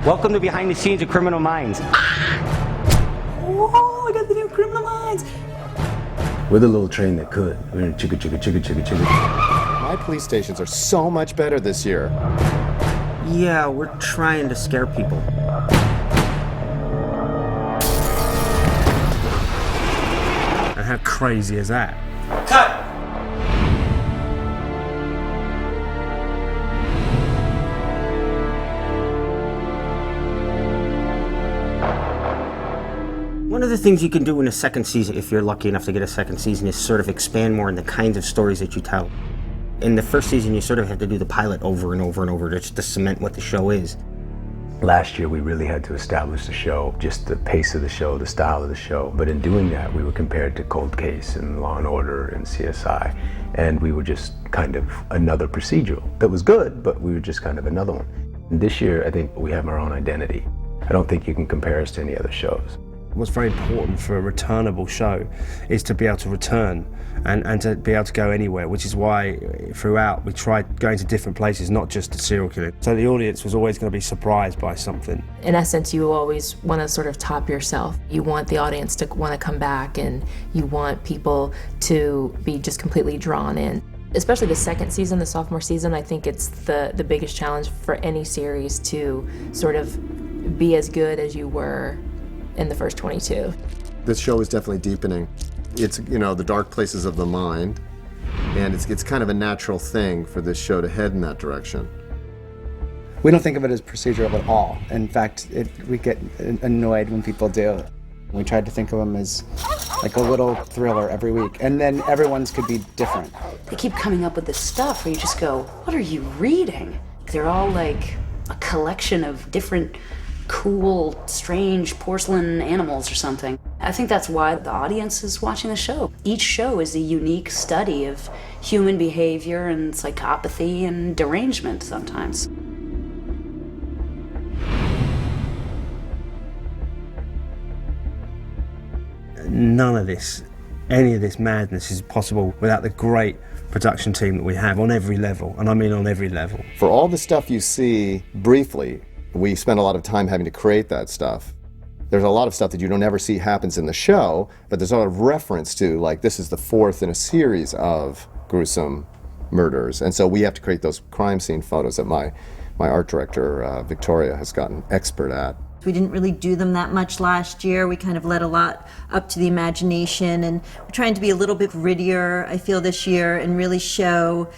Welcome to Behind the Scenes of Criminal Minds. Whoa, I got the new Criminal Minds. We're the little train that could. We're in chicka chicka chicka chicka chicka. My police stations are so much better this year. Yeah, we're trying to scare people. And how crazy is that? Cut! One of the things you can do in a second season, if you're lucky enough to get a second season, is sort of expand more on the kinds of stories that you tell. In the first season, you sort of have to do the pilot over and over and over just to cement what the show is. Last year, we really had to establish the show, just the pace of the show, the style of the show. But in doing that, we were compared to Cold Case and Law & Order and CSI. And we were just kind of another procedural. That was good, but we were just kind of another one. And this year, I think we have our own identity. I don't think you can compare us to any other shows. What's very important for a returnable show is to be able to return and to be able to go anywhere, which is why throughout we tried going to different places, not just to serial killing. So the audience was always going to be surprised by something. In essence, you always want to sort of top yourself. You want the audience to want to come back, and you want people to be just completely drawn in. Especially the second season, the sophomore season, I think it's the biggest challenge for any series to sort of be as good as you were in the first 22. This show is definitely deepening. It's, you know, the dark places of the mind, and it's kind of a natural thing for this show to head in that direction. We don't think of it as procedural at all. In fact, we get annoyed when people do. We tried to think of them as like a little thriller every week, and then everyone's could be different. They keep coming up with this stuff where you just go, what are you reading? They're all like a collection of different cool, strange porcelain animals or something. I think that's why the audience is watching the show. Each show is a unique study of human behavior and psychopathy and derangement sometimes. None of this, any of this madness is possible without the great production team that we have on every level, and I mean on every level. For all the stuff you see briefly, we spend a lot of time having to create that stuff. There's a lot of stuff that you don't ever see happens in the show, but there's a lot of reference to, like, this is the fourth in a series of gruesome murders. And so we have to create those crime scene photos that my art director, Victoria, has gotten expert at. We didn't really do them that much last year. We kind of let a lot up to the imagination, and we're trying to be a little bit grittier, I feel, this year, and really show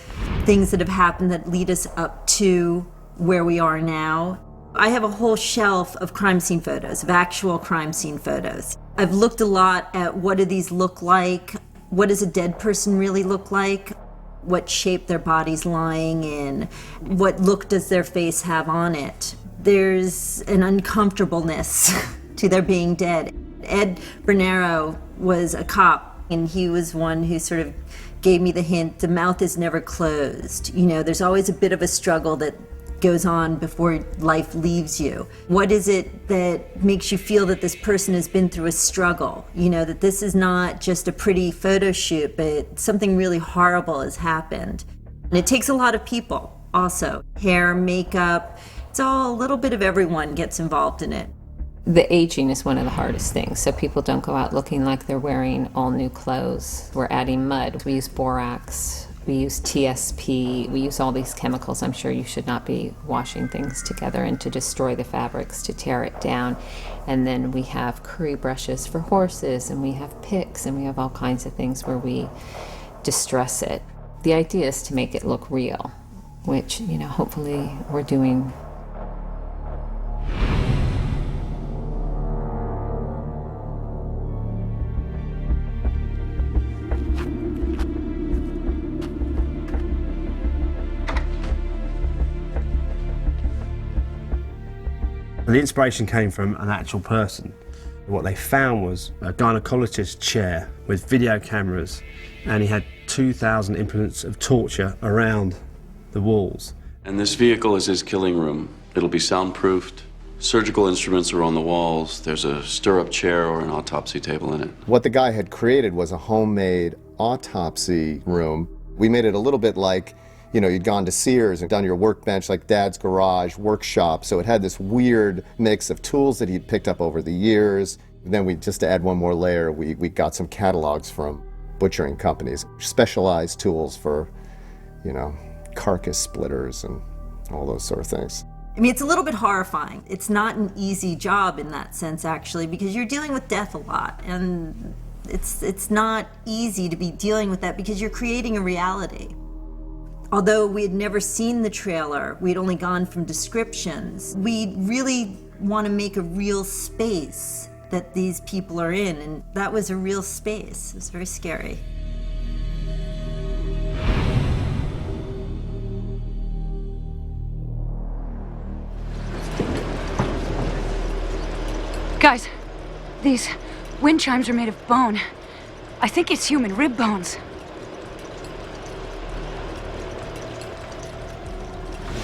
things that have happened that lead us up to where we are now. I have a whole shelf of crime scene photos, of actual crime scene photos. I've looked a lot at what do these look like, what does a dead person really look like, what shape their body's lying in, what look does their face have on it. There's an uncomfortableness to their being dead. Ed Bernero was a cop, and he was one who sort of gave me the hint, the mouth is never closed. You know, there's always a bit of a struggle that goes on before life leaves you. What is it that makes you feel that this person has been through a struggle? You know, that this is not just a pretty photo shoot, but something really horrible has happened. And it takes a lot of people also. Hair, makeup, it's all a little bit of everyone gets involved in it. The aging is one of the hardest things, so people don't go out looking like they're wearing all new clothes. We're adding mud. We use borax. We use TSP, we use all these chemicals. I'm sure you should not be washing things together and to destroy the fabrics, to tear it down. And then we have curry brushes for horses, and we have picks, and we have all kinds of things where we distress it. The idea is to make it look real, which, you know, hopefully we're doing. The inspiration came from an actual person. What they found was a gynecologist's chair with video cameras, and he had 2,000 implements of torture around the walls. And this vehicle is his killing room. It'll be soundproofed. Surgical instruments are on the walls. There's a stirrup chair or an autopsy table in it. What the guy had created was a homemade autopsy room. We made it a little bit like you know, you'd gone to Sears and done your workbench, like Dad's garage, workshop. So it had this weird mix of tools that he'd picked up over the years. And then just to add one more layer, we got some catalogs from butchering companies, specialized tools for, you know, carcass splitters and all those sort of things. I mean, it's a little bit horrifying. It's not an easy job in that sense, actually, because you're dealing with death a lot, and it's not easy to be dealing with that because you're creating a reality. Although we had never seen the trailer, we'd only gone from descriptions, we really want to make a real space that these people are in, and that was a real space. It was very scary. Guys, these wind chimes are made of bone. I think it's human rib bones.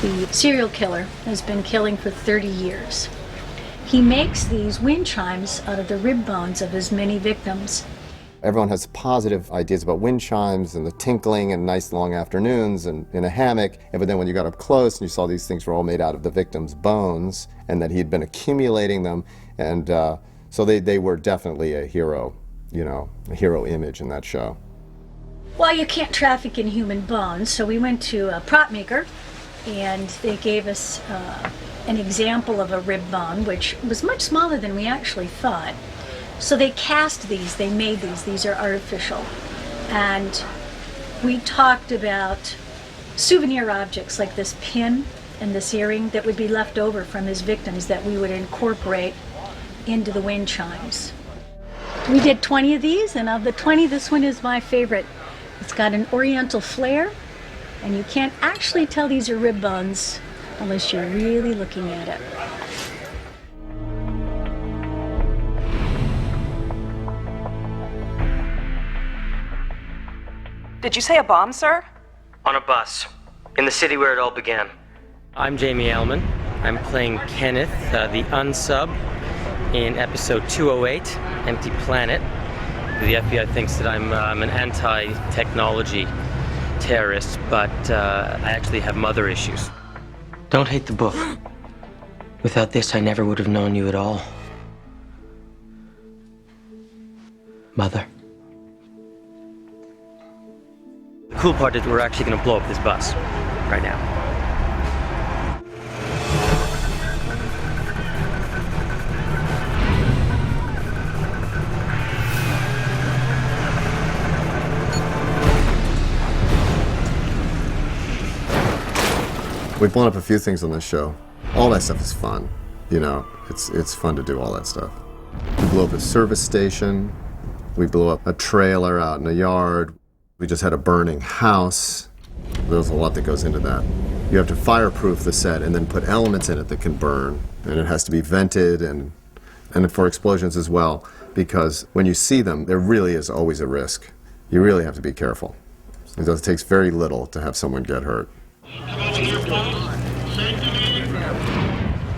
The serial killer has been killing for 30 years. He makes these wind chimes out of the rib bones of his many victims. Everyone has positive ideas about wind chimes and the tinkling and nice long afternoons and in a hammock. But then when you got up close and you saw these things were all made out of the victim's bones and that he'd been accumulating them. And so they were definitely a hero, you know, a hero image in that show. Well, you can't traffic in human bones, so we went to a prop maker and they gave us an example of a rib bone, which was much smaller than we actually thought. So they cast these, they made these are artificial. And we talked about souvenir objects like this pin and this earring that would be left over from his victims that we would incorporate into the wind chimes. We did 20 of these, and of the 20, this one is my favorite. It's got an oriental flair, and you can't actually tell these are rib bones unless you're really looking at it. Did you say a bomb, sir? On a bus, in the city where it all began. I'm Jamie Ellman. I'm playing Kenneth, the unsub, in episode 208, Empty Planet. The FBI thinks that I'm an anti-technology terrorist, but I actually have mother issues. Don't hate the book. Without this, I never would have known you at all. Mother. The cool part is we're actually going to blow up this bus right now. We've blown up a few things on this show. All that stuff is fun, you know. It's fun to do all that stuff. We blew up a service station. We blew up a trailer out in a yard. We just had a burning house. There's a lot that goes into that. You have to fireproof the set and then put elements in it that can burn. And it has to be vented and for explosions as well, because when you see them, there really is always a risk. You really have to be careful. It takes very little to have someone get hurt.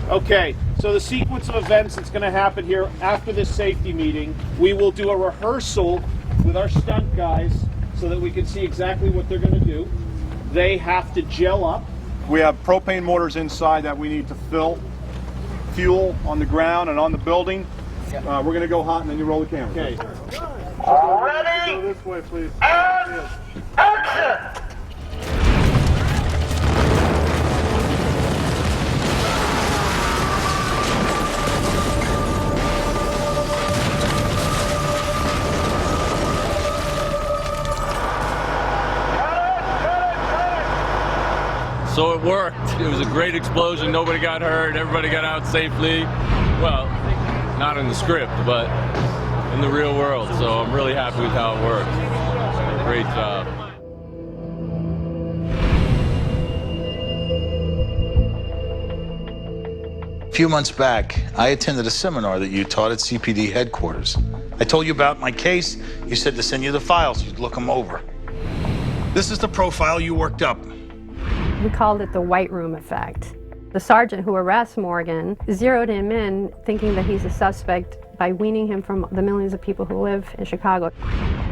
Okay, so the sequence of events that's going to happen here after this safety meeting, we will do a rehearsal with our stunt guys so that we can see exactly what they're going to do. They have to gel up. We have propane mortars inside that we need to fill. Fuel on the ground and on the building. We're going to go hot and then you roll the camera. Okay. Ready? Go this way, please. And action! So it worked. It was a great explosion. Nobody got hurt. Everybody got out safely. Well, not in the script, but in the real world. So I'm really happy with how it worked. Great job. A few months back, I attended a seminar that you taught at CPD headquarters. I told you about my case. You said to send you the files. You'd look them over. This is the profile you worked up. We called it the White Room effect. The sergeant who arrests Morgan zeroed him in, thinking that he's a suspect by weaning him from the millions of people who live in Chicago.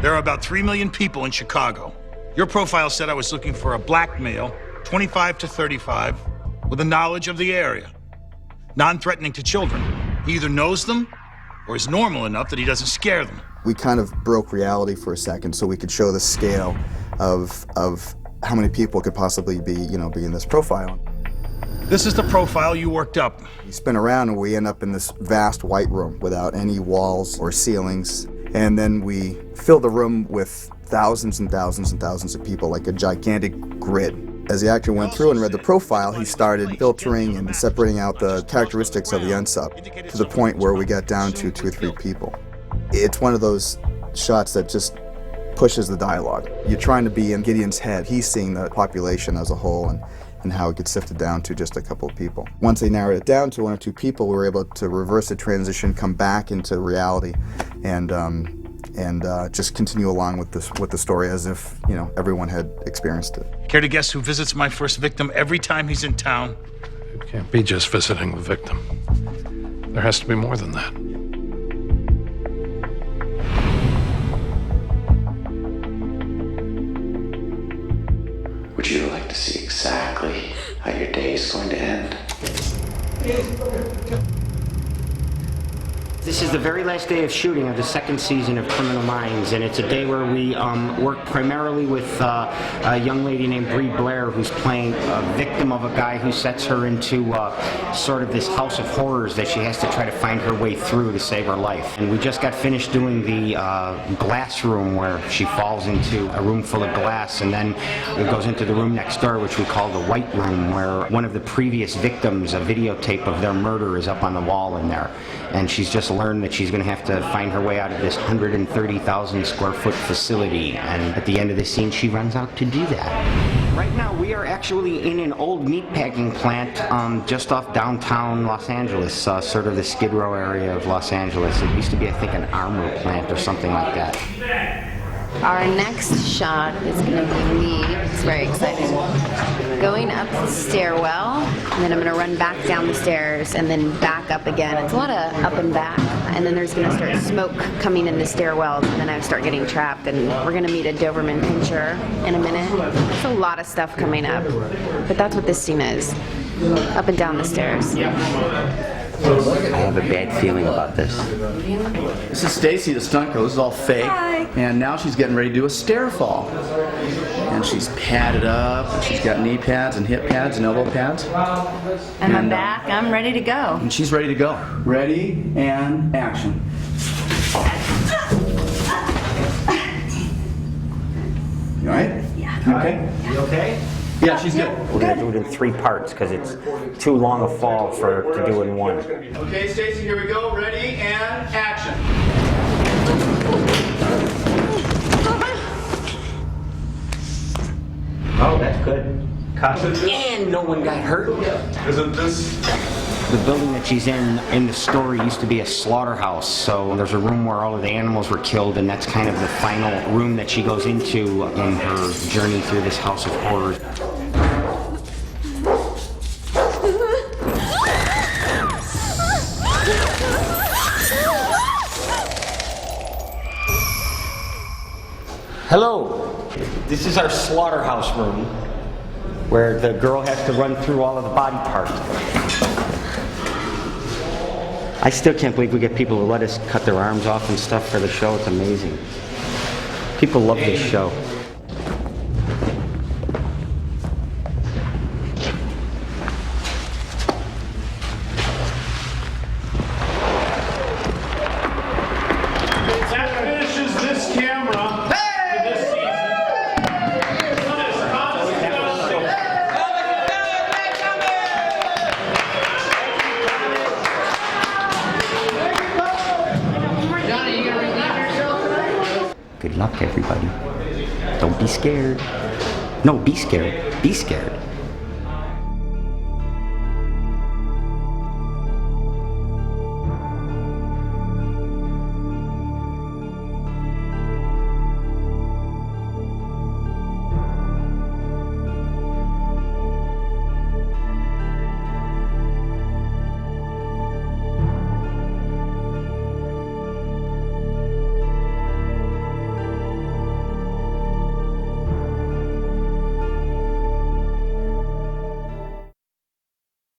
There are about 3 million people in Chicago. Your profile said I was looking for a black male, 25 to 35, with a knowledge of the area, non-threatening to children. He either knows them or is normal enough that he doesn't scare them. We kind of broke reality for a second so we could show the scale of how many people could possibly be in this profile. This is the profile you worked up. We spin around and we end up in this vast white room without any walls or ceilings. And then we fill the room with thousands and thousands and thousands of people, like a gigantic grid. As the actor went through and read the profile, he started filtering and separating out the characteristics of the unsub to the point where we got down to 2 or 3 people. It's one of those shots that just pushes the dialogue. You're trying to be in Gideon's head. He's seeing the population as a whole and how it gets sifted down to just a couple of people. Once they narrowed it down to 1 or 2 people, we were able to reverse the transition, come back into reality, and just continue along with the story as if everyone had experienced it. Care to guess who visits my first victim every time he's in town? It can't be just visiting the victim. There has to be more than that. Would you like to see exactly how your day is going to end? This is the very last day of shooting of the 2nd season of Criminal Minds, and it's a day where we work primarily with a young lady named Bree Blair, who's playing a victim of a guy who sets her into sort of this house of horrors that she has to try to find her way through to save her life. And we just got finished doing the glass room where she falls into a room full of glass, and then it goes into the room next door, which we call the white room, where one of the previous victims, a videotape of their murder is up on the wall in there. And she's just learned that she's going to have to find her way out of this 130,000 square foot facility, and at the end of the scene she runs out to do that. Right now we are actually in an old meatpacking plant just off downtown Los Angeles, sort of the Skid Row area of Los Angeles. It used to be, I think, an armor plant or something like that. Our next shot is going to be me, it's very exciting, going up the stairwell, and then I'm going to run back down the stairs and then back up again. It's a lot of up and back, and then there's going to start smoke coming in the stairwells, and then I start getting trapped, and we're going to meet a Doberman Pinscher in a minute. There's a lot of stuff coming up, but that's what this scene is, up and down the stairs. I have a bad feeling about this. This is Stacy, the stunt girl. This is all fake. Hi. And now she's getting ready to do a stair fall. And she's padded up, and she's got knee pads and hip pads and elbow pads. And I'm back. I'm ready to go. And she's ready to go. Ready, and action. You all right? Yeah. Okay? You okay? Yeah, she's good. We're going to do it in 3 parts because it's too long a fall to do in 1. Okay, Stacy, here we go. Ready, and action. Oh, that's good. Cut. And no one got hurt. Isn't this? The building that she's in the story used to be a slaughterhouse, so there's a room where all of the animals were killed, and that's kind of the final room that she goes into in her journey through this house of horrors. Hello, this is our slaughterhouse room, where the girl has to run through all of the body parts. I still can't believe we get people who let us cut their arms off and stuff for the show. It's amazing. People love this show. That finishes this camera for this season. Good luck, everybody. Don't be scared. No, be scared. Be scared.